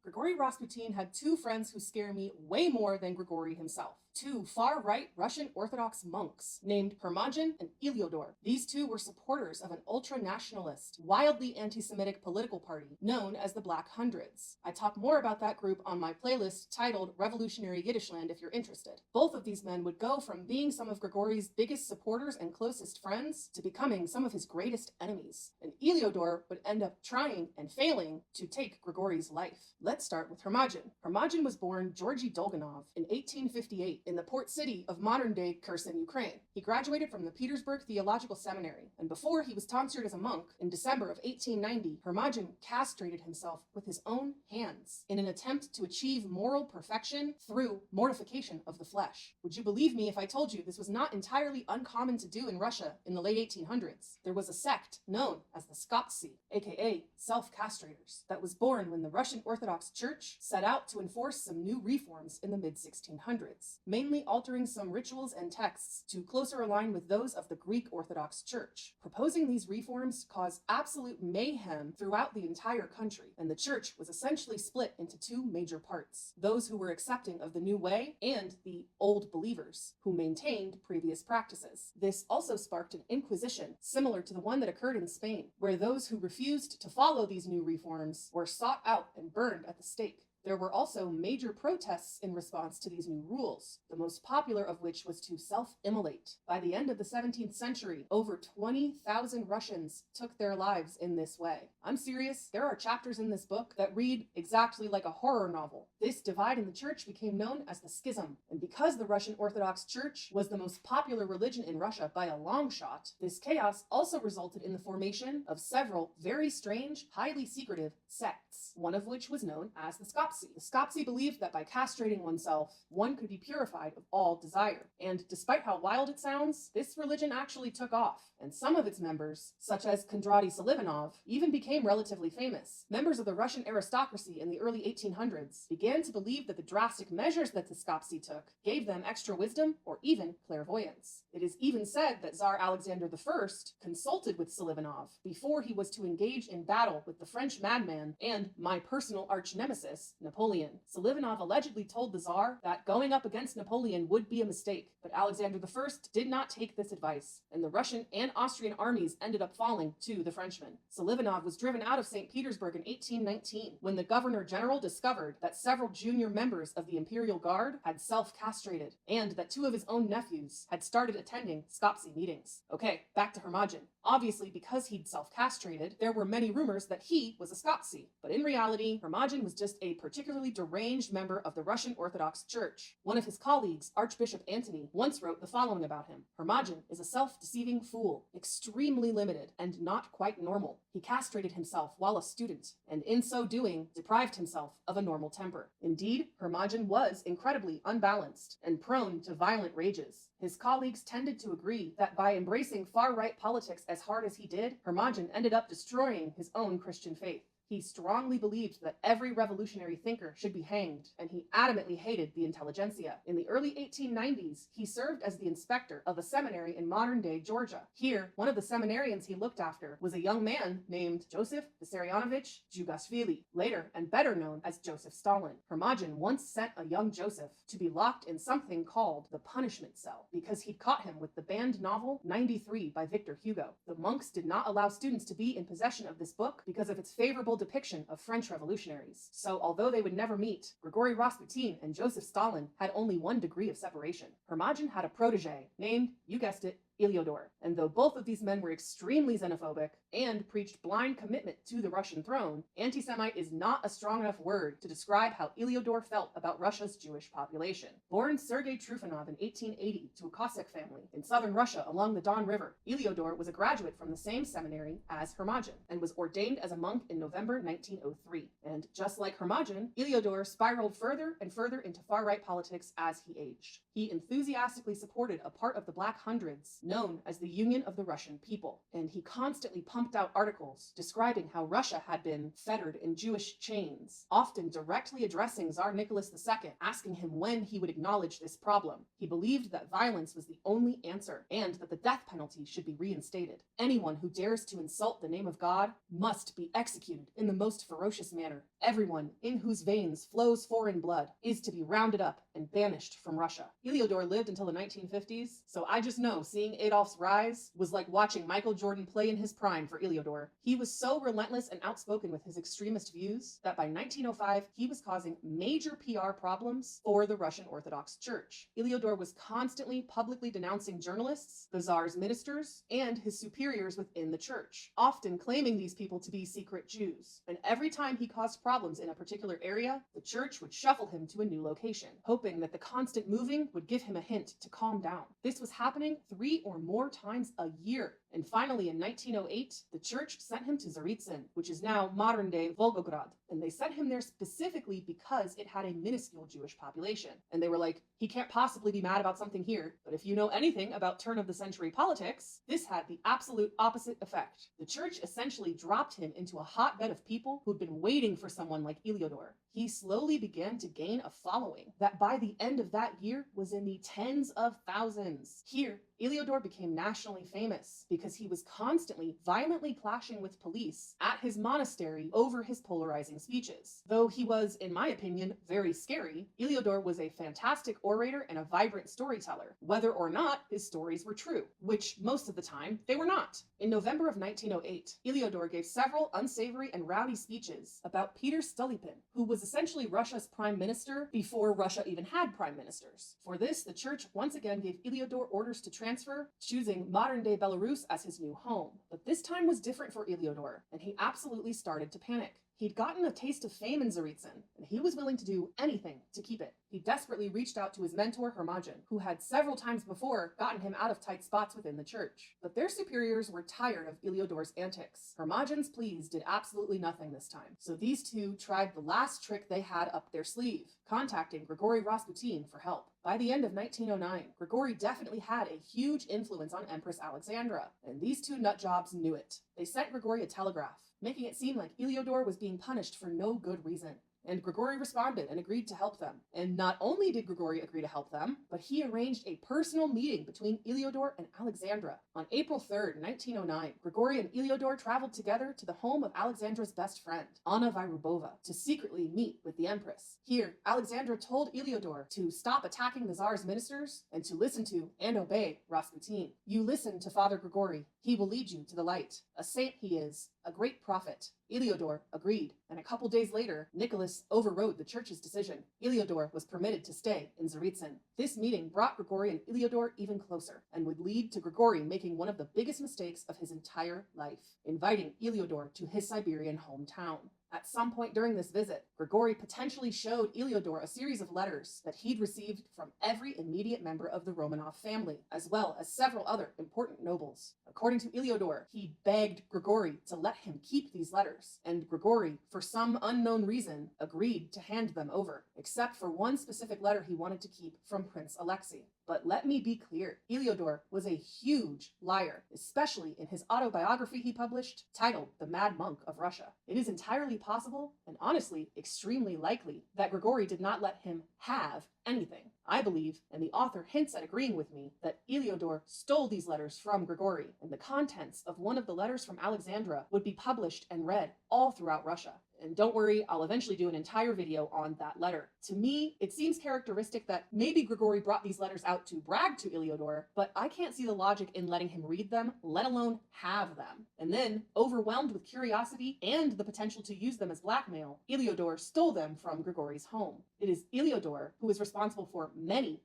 Grigory Rasputin had two friends who scare me way more than Grigory himself. Two far-right Russian Orthodox monks named Hermogen and Iliodor. These two were supporters of an ultra-nationalist, wildly anti-Semitic political party known as the Black Hundreds. I talk more about that group on my playlist titled Revolutionary Yiddishland if you're interested. Both of these men would go from being some of Grigory's biggest supporters and closest friends to becoming some of his greatest enemies. And Iliodor would end up trying and failing to take Grigory's life. Let's start with Hermogen. Hermogen was born Georgy Dolganov in 1858 in the port city of modern-day Kherson, Ukraine. He graduated from the Petersburg Theological Seminary, and before he was tonsured as a monk in December of 1890, Hermogen castrated himself with his own hands in an attempt to achieve moral perfection through mortification of the flesh. Would you believe me if I told you this was not entirely uncommon to do in Russia in the late 1800s? There was a sect known as the Skoptsi, aka self-castrators, that was born when the Russian Orthodox Church set out to enforce some new reforms in the mid-1600s, mainly altering some rituals and texts to closer align with those of the Greek Orthodox Church. Proposing these reforms caused absolute mayhem throughout the entire country, and the church was essentially split into two major parts: those who were accepting of the new way and the old believers, who maintained previous practices. This also sparked an inquisition similar to the one that occurred in Spain, where those who refused to follow these new reforms were sought out and burned at the stake. There were also major protests in response to these new rules, the most popular of which was to self-immolate. By the end of the 17th century, over 20,000 Russians took their lives in this way. I'm serious, there are chapters in this book that read exactly like a horror novel. This divide in the church became known as the Schism, and because the Russian Orthodox Church was the most popular religion in Russia by a long shot, this chaos also resulted in the formation of several very strange, highly secretive sects, one of which was known as the Skoptsi. The Skoptsi believed that by castrating oneself, one could be purified of all desire. And despite how wild it sounds, this religion actually took off, and some of its members, such as Kondraty Selivanov, even became relatively famous. Members of the Russian aristocracy in the early 1800s began to believe that the drastic measures that the Skoptsi took gave them extra wisdom or even clairvoyance. It is even said that Tsar Alexander I consulted with Selivanov before he was to engage in battle with the French madman and my personal arch-nemesis, Napoleon. Selivanov allegedly told the Tsar that going up against Napoleon would be a mistake, but Alexander I did not take this advice, and the Russian and Austrian armies ended up falling to the Frenchmen. Selivanov was driven out of St. Petersburg in 1819 when the Governor General discovered that several junior members of the Imperial Guard had self-castrated, and that two of his own nephews had started attending Skoptsi meetings. Okay, back to Hermogen. Obviously, because he'd self-castrated, there were many rumors that he was a Skoptsi, but in reality, Hermogen was just a particularly deranged member of the Russian Orthodox Church. One of his colleagues, Archbishop Antony, once wrote the following about him: Hermogen is a self-deceiving fool, extremely limited, and not quite normal. He castrated himself while a student, and in so doing, deprived himself of a normal temper. Indeed, Hermogen was incredibly unbalanced and prone to violent rages. His colleagues tended to agree that by embracing far-right politics as hard as he did, Hermogen ended up destroying his own Christian faith. He strongly believed that every revolutionary thinker should be hanged, and he adamantly hated the intelligentsia. In the early 1890s, he served as the inspector of a seminary in modern-day Georgia. Here, one of the seminarians he looked after was a young man named Joseph Vissarionovich Djugashvili, later and better known as Joseph Stalin. Hermogen once sent a young Joseph to be locked in something called the punishment cell because he'd caught him with the banned novel 93 by Victor Hugo. The monks did not allow students to be in possession of this book because of its favorable depiction of French revolutionaries. So although they would never meet, Grigory Rasputin and Joseph Stalin had only one degree of separation. Hermogen had a protege named, you guessed it, Iliodor. And though both of these men were extremely xenophobic and preached blind commitment to the Russian throne, anti-Semite is not a strong enough word to describe how Iliodor felt about Russia's Jewish population. Born Sergei Trufanov in 1880 to a Cossack family in southern Russia along the Don River, Iliodor was a graduate from the same seminary as Hermogen and was ordained as a monk in November 1903. And just like Hermogen, Iliodor spiraled further and further into far-right politics as he aged. He enthusiastically supported a part of the Black Hundreds known as the Union of the Russian People, and he constantly pumped out articles describing how Russia had been fettered in Jewish chains, often directly addressing Tsar Nicholas II, asking him when he would acknowledge this problem. He believed that violence was the only answer, and that the death penalty should be reinstated. Anyone who dares to insult the name of God must be executed in the most ferocious manner. Everyone in whose veins flows foreign blood is to be rounded up and banished from Russia. Iliodor lived until the 1950s, so I just know seeing Adolf's rise was like watching Michael Jordan play in his prime for Iliodor. He was so relentless and outspoken with his extremist views that by 1905 he was causing major PR problems for the Russian Orthodox Church. Iliodor was constantly publicly denouncing journalists, the Tsar's ministers, and his superiors within the church, often claiming these people to be secret Jews. And every time he caused problems in a particular area, the church would shuffle him to a new location, hoping that the constant moving would give him a hint to calm down. This was happening 3 or more times a year. And finally, in 1908, the church sent him to Tsaritsyn, which is now modern-day Volgograd. And they sent him there specifically because it had a minuscule Jewish population. And they were like, he can't possibly be mad about something here. But if you know anything about turn-of-the-century politics, this had the absolute opposite effect. The church essentially dropped him into a hotbed of people who'd been waiting for someone like Iliodor. He slowly began to gain a following that by the end of that year was in the tens of thousands. Here, Iliodor became nationally famous because he was constantly violently clashing with police at his monastery over his polarizing speeches. Though he was, in my opinion, very scary, Iliodor was a fantastic orator and a vibrant storyteller, whether or not his stories were true, which most of the time they were not. In November of 1908, Iliodor gave several unsavory and rowdy speeches about Peter Stolypin, who was essentially Russia's prime minister before Russia even had prime ministers. For this, the church once again gave Iliodor orders to transfer, choosing modern-day Belarus as his new home. But this time was different for Iliodor, and he absolutely started to panic. He'd gotten a taste of fame in Tsaritsyn, and he was willing to do anything to keep it. He desperately reached out to his mentor, Hermogen, who had several times before gotten him out of tight spots within the church. But their superiors were tired of Iliodor's antics. Hermogen's pleas did absolutely nothing this time, so these two tried the last trick they had up their sleeve, contacting Grigory Rasputin for help. By the end of 1909, Grigory definitely had a huge influence on Empress Alexandra, and these two nutjobs knew it. They sent Grigory a telegraph, making it seem like Iliodor was being punished for no good reason. And Grigory responded and agreed to help them. And not only did Grigory agree to help them, but he arranged a personal meeting between Iliodor and Alexandra. On April 3rd, 1909, Grigory and Iliodor traveled together to the home of Alexandra's best friend, Anna Vyrubova, to secretly meet with the Empress. Here, Alexandra told Iliodor to stop attacking the Tsar's ministers and to listen to and obey Rasputin. You listen to Father Grigory. He will lead you to the light. A saint he is, a great prophet. Iliodor agreed, and a couple days later, Nicholas overrode the church's decision. Iliodor was permitted to stay in Tsaritsyn. This meeting brought Grigory and Iliodor even closer, and would lead to Grigory making one of the biggest mistakes of his entire life, inviting Iliodor to his Siberian hometown. At some point during this visit, Grigory potentially showed Iliodor a series of letters that he'd received from every immediate member of the Romanov family, as well as several other important nobles. According to Iliodor, he begged Grigory to let him keep these letters, and Grigory, for some unknown reason, agreed to hand them over, except for one specific letter he wanted to keep from Prince Alexei. But let me be clear, Iliodor was a huge liar, especially in his autobiography he published, titled The Mad Monk of Russia. It is entirely possible, and honestly extremely likely, that Grigory did not let him have anything. I believe, and the author hints at agreeing with me, that Iliodor stole these letters from Grigory, and the contents of one of the letters from Alexandra would be published and read all throughout Russia. And don't worry, I'll eventually do an entire video on that letter. To me, it seems characteristic that maybe Grigory brought these letters out to brag to Iliodor, but I can't see the logic in letting him read them, let alone have them. And then, overwhelmed with curiosity and the potential to use them as blackmail, Iliodor stole them from Grigory's home. It is Iliodor who is responsible for many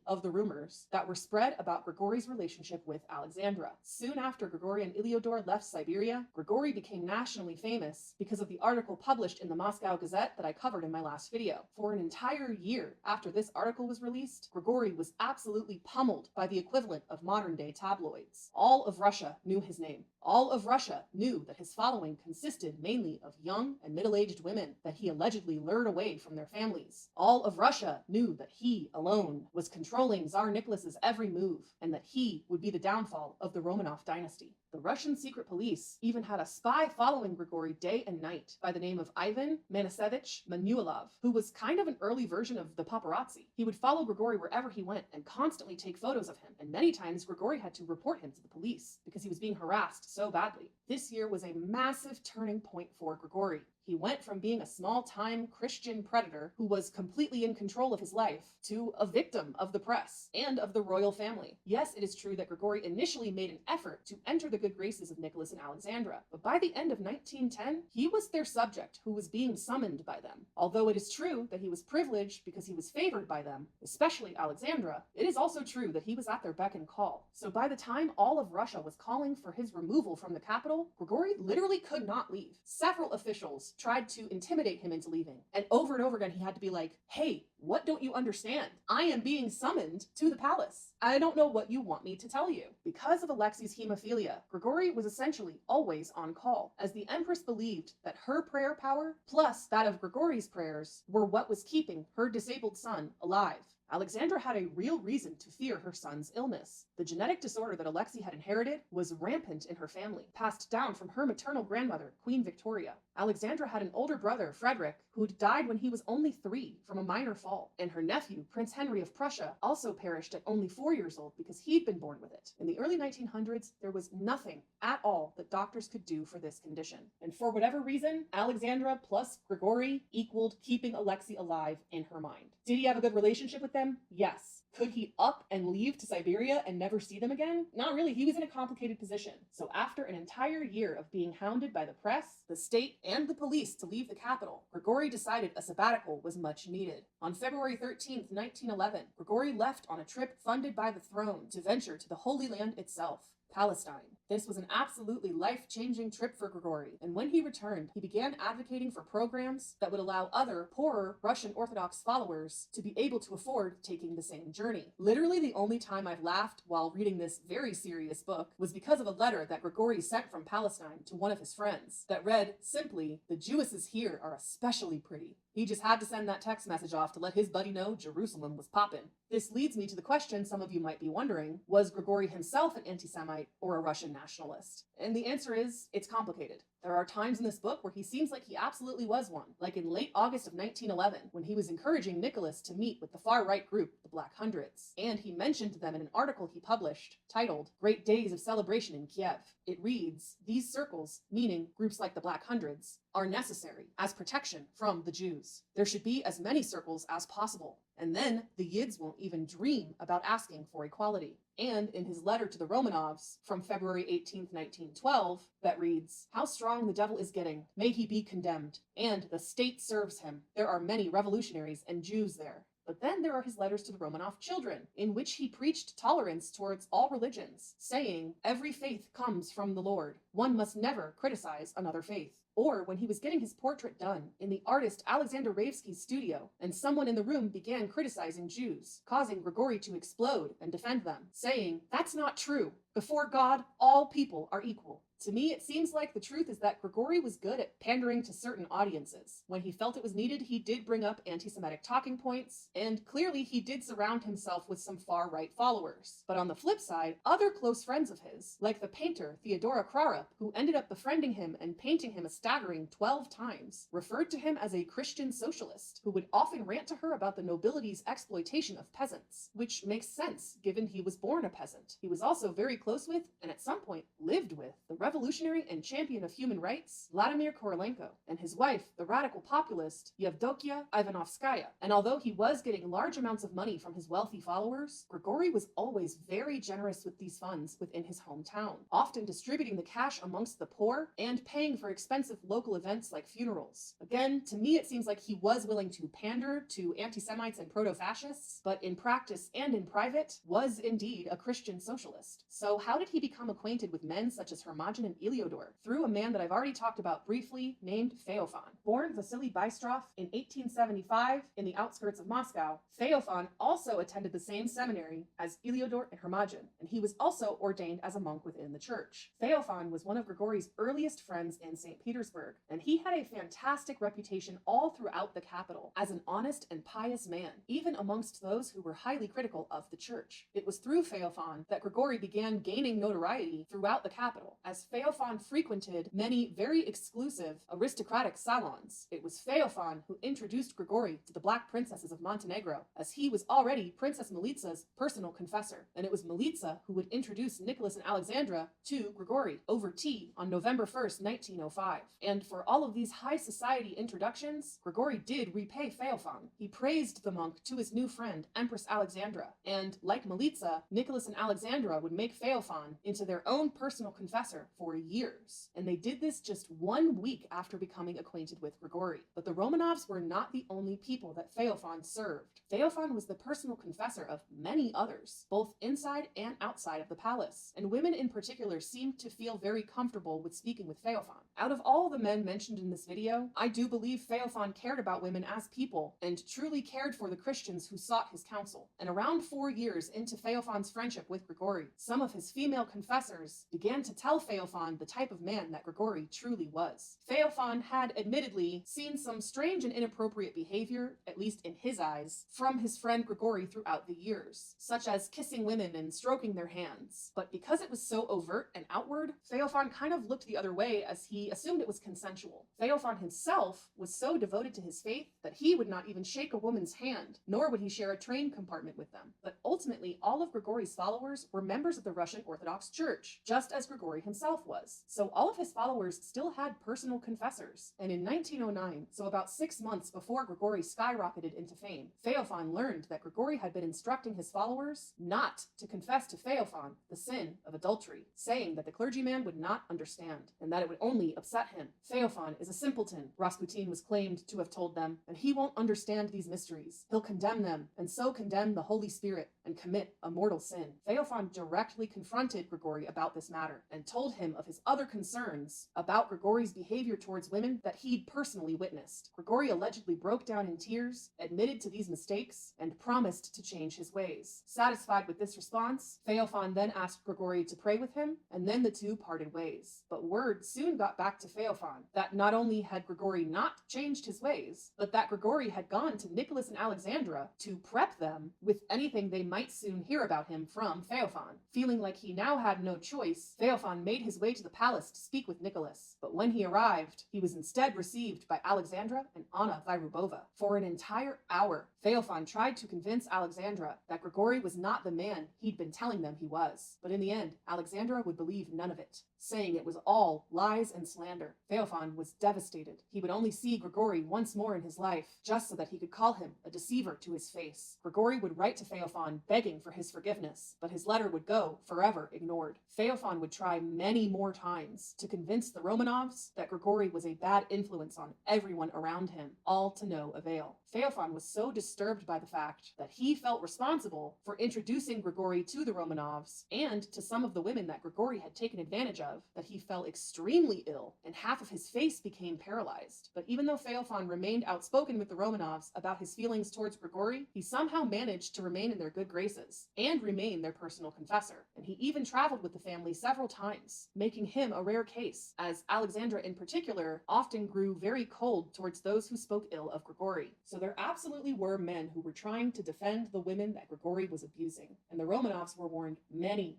of the rumors that were spread about Grigory's relationship with Alexandra. Soon after Grigory and Iliodor left Siberia, Grigory became nationally famous because of the article published in the Moscow Gazette that I covered in my last video. For an entire year after this article was released, Grigory was absolutely pummeled by the equivalent of modern-day tabloids. All of Russia knew his name. All of Russia knew that his following consisted mainly of young and middle-aged women that he allegedly lured away from their families. All of Russia knew that he alone was controlling Tsar Nicholas's every move, and that he would be the downfall of the Romanov dynasty. The Russian secret police even had a spy following Grigory day and night by the name of Ivan Manasevich Manuelov, who was kind of an early version of the paparazzi. He would follow Grigory wherever he went and constantly take photos of him, and many times Grigory had to report him to the police because he was being harassed so badly. This year was a massive turning point for Grigory. He went from being a small-time Christian predator who was completely in control of his life to a victim of the press and of the royal family. Yes, it is true that Grigory initially made an effort to enter the good graces of Nicholas and Alexandra, but by the end of 1910, he was their subject who was being summoned by them. Although it is true that he was privileged because he was favored by them, especially Alexandra, it is also true that he was at their beck and call. So by the time all of Russia was calling for his removal from the capital, Grigory literally could not leave. Several officials tried to intimidate him into leaving, and over again he had to be like, hey, what don't you understand? I am being summoned to the palace. I don't know what you want me to tell you. Because of Alexei's hemophilia, Grigory was essentially always on call, as the Empress believed that her prayer power, plus that of Grigory's prayers, were what was keeping her disabled son alive. Alexandra had a real reason to fear her son's illness. The genetic disorder that Alexei had inherited was rampant in her family, passed down from her maternal grandmother, Queen Victoria. Alexandra had an older brother, Frederick, who'd died when he was only 3 from a minor fall, and her nephew, Prince Henry of Prussia, also perished at only 4 years old because he'd been born with it. In the early 1900s, there was nothing at all that doctors could do for this condition. And for whatever reason, Alexandra plus Grigory equaled keeping Alexei alive in her mind. Did he have a good relationship with them? Yes. Could he up and leave to Siberia and never see them again? Not really. He was in a complicated position. So after an entire year of being hounded by the press, the state, and the police to leave the capital, Grigory decided a sabbatical was much needed. On February 13th, 1911, Grigory left on a trip funded by the throne to venture to the Holy Land itself, Palestine. This was an absolutely life-changing trip for Grigory, and when he returned, he began advocating for programs that would allow other, poorer Russian Orthodox followers to be able to afford taking the same journey. Literally the only time I've laughed while reading this very serious book was because of a letter that Grigory sent from Palestine to one of his friends that read simply, "The Jewesses here are especially pretty." He just had to send that text message off to let his buddy know Jerusalem was poppin'. This leads me to the question some of you might be wondering, was Grigory himself an anti-Semite or a Russian nationalist? And the answer is, it's complicated. There are times in this book where he seems like he absolutely was one, like in late August of 1911, when he was encouraging Nicholas to meet with the far-right group, the Black Hundreds. And he mentioned them in an article he published titled, "Great Days of Celebration in Kiev." It reads, "These circles, meaning groups like the Black Hundreds, are necessary as protection from the Jews. There should be as many circles as possible. And then the Yids won't even dream about asking for equality." And in his letter to the Romanovs from February 18th, 1912, that reads, "How strong the devil is getting, may he be condemned. And the state serves him. There are many revolutionaries and Jews there." But then there are his letters to the Romanov children, in which he preached tolerance towards all religions, saying, "Every faith comes from the Lord. One must never criticize another faith." Or when he was getting his portrait done in the artist Alexander Raevsky's studio, and someone in the room began criticizing Jews, causing Grigory to explode and defend them, saying, "That's not true. Before God, all people are equal." To me, it seems like the truth is that Grigory was good at pandering to certain audiences. When he felt it was needed, he did bring up anti-Semitic talking points, and clearly he did surround himself with some far-right followers. But on the flip side, other close friends of his, like the painter Theodora Krarup, who ended up befriending him and painting him a staggering 12 times, referred to him as a Christian socialist, who would often rant to her about the nobility's exploitation of peasants, which makes sense given he was born a peasant. He was also very close with, and at some point lived with, the revolutionary and champion of human rights, Vladimir Korolenko, and his wife, the radical populist, Yevdokia Ivanovskaya. And although he was getting large amounts of money from his wealthy followers, Grigory was always very generous with these funds within his hometown, often distributing the cash amongst the poor and paying for expensive local events like funerals. Again, to me it seems like he was willing to pander to anti-Semites and proto-fascists, but in practice and in private was indeed a Christian socialist. So how did he become acquainted with men such as Hermogen Hermogen and Iliodor through a man that I've already talked about briefly named Feofan. Born Vasily Bystrov in 1875 in the outskirts of Moscow, Feofan also attended the same seminary as Iliodor and Hermogen, and he was also ordained as a monk within the church. Feofan was one of Grigory's earliest friends in St. Petersburg, and he had a fantastic reputation all throughout the capital as an honest and pious man, even amongst those who were highly critical of the church. It was through Feofan that Grigory began gaining notoriety throughout the capital, as Feofan frequented many very exclusive aristocratic salons. It was Feofan who introduced Grigory to the Black Princesses of Montenegro, as he was already Princess Militsa's personal confessor, and it was Militsa who would introduce Nicholas and Alexandra to Grigory over tea on November 1st, 1905. And for all of these high society introductions, Grigory did repay Feofan. He praised the monk to his new friend, Empress Alexandra, and like Militsa, Nicholas and Alexandra would make Feofan into their own personal confessor for years. And they did this just 1 week after becoming acquainted with Grigory. But the Romanovs were not the only people that Feofan served. Feofan was the personal confessor of many others, both inside and outside of the palace, and women in particular seemed to feel very comfortable with speaking with Feofan. Out of all the men mentioned in this video, I do believe Feofan cared about women as people and truly cared for the Christians who sought his counsel. And around 4 years into Feofan's friendship with Grigory, some of his female confessors began to tell Feofan the type of man that Grigory truly was. Feofan had admittedly seen some strange and inappropriate behavior, at least in his eyes, from his friend Grigory throughout the years, such as kissing women and stroking their hands. But because it was so overt and outward, Feofan kind of looked the other way as he assumed it was consensual. Feofan himself was so devoted to his faith that he would not even shake a woman's hand, nor would he share a train compartment with them. But ultimately, all of Grigory's followers were members of the Russian Orthodox Church, just as Grigory himself was. So all of his followers still had personal confessors. And in 1909, so about 6 months before Grigory skyrocketed into fame, Feofan learned that Grigory had been instructing his followers not to confess to Feofan the sin of adultery, saying that the clergyman would not understand, and that it would only upset him. Feofan is a simpleton, Rasputin was claimed to have told them, and he won't understand these mysteries. He'll condemn them, and so condemn the Holy Spirit, and commit a mortal sin. Feofan directly confronted Grigory about this matter, and told him of his other concerns about Grigory's behavior towards women that he'd personally witnessed. Grigory allegedly broke down in tears, admitted to these mistakes, and promised to change his ways. Satisfied with this response, Feofan then asked Grigory to pray with him, and then the two parted ways. But word soon got back to Feofan that not only had Grigory not changed his ways, but that Grigory had gone to Nicholas and Alexandra to prep them with anything they might soon hear about him from Feofan. Feeling like he now had no choice, Feofan made his way to the palace to speak with Nicholas. But when he arrived, he was instead received by Alexandra and Anna Vyrubova. For an entire hour, Feofan tried to convince Alexandra that Grigory was not the man he'd been telling them he was. But in the end, Alexandra would believe none of it, saying it was all lies and slander. Feofan was devastated. He would only see Grigory once more in his life, just so that he could call him a deceiver to his face. Grigory would write to Feofan begging for his forgiveness, but his letter would go forever ignored. Feofan would try many more times to convince the Romanovs that Grigory was a bad influence on everyone around him, all to no avail. Feofan was so disturbed by the fact that he felt responsible for introducing Grigory to the Romanovs and to some of the women that Grigory had taken advantage of that he fell extremely ill, and half of his face became paralyzed. But even though Feofan remained outspoken with the Romanovs about his feelings towards Grigory, he somehow managed to remain in their good graces and remain their personal confessor. And he even traveled with the family several times, making him a rare case, as Alexandra in particular often grew very cold towards those who spoke ill of Grigory. So there absolutely were men who were trying to defend the women that Grigory was abusing, and the Romanovs were warned many,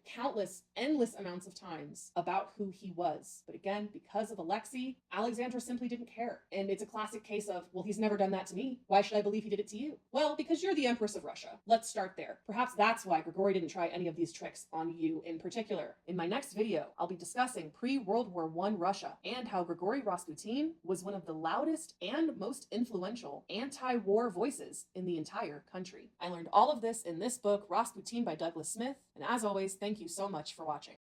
countless, endless amounts of times about who he was. But again, because of Alexei, Alexandra simply didn't care. And it's a classic case of, well, he's never done that to me. Why should I believe he did it to you? Well, because you're the Empress of Russia. Let's start there. Perhaps that's why Grigory didn't try any of these tricks on you in particular. In my next video, I'll be discussing pre-World War I Russia and how Grigory Rasputin was one of the loudest and most influential anti-war voices in the entire country. I learned all of this in this book, Rasputin by Douglas Smith. And as always, thank you so much for watching.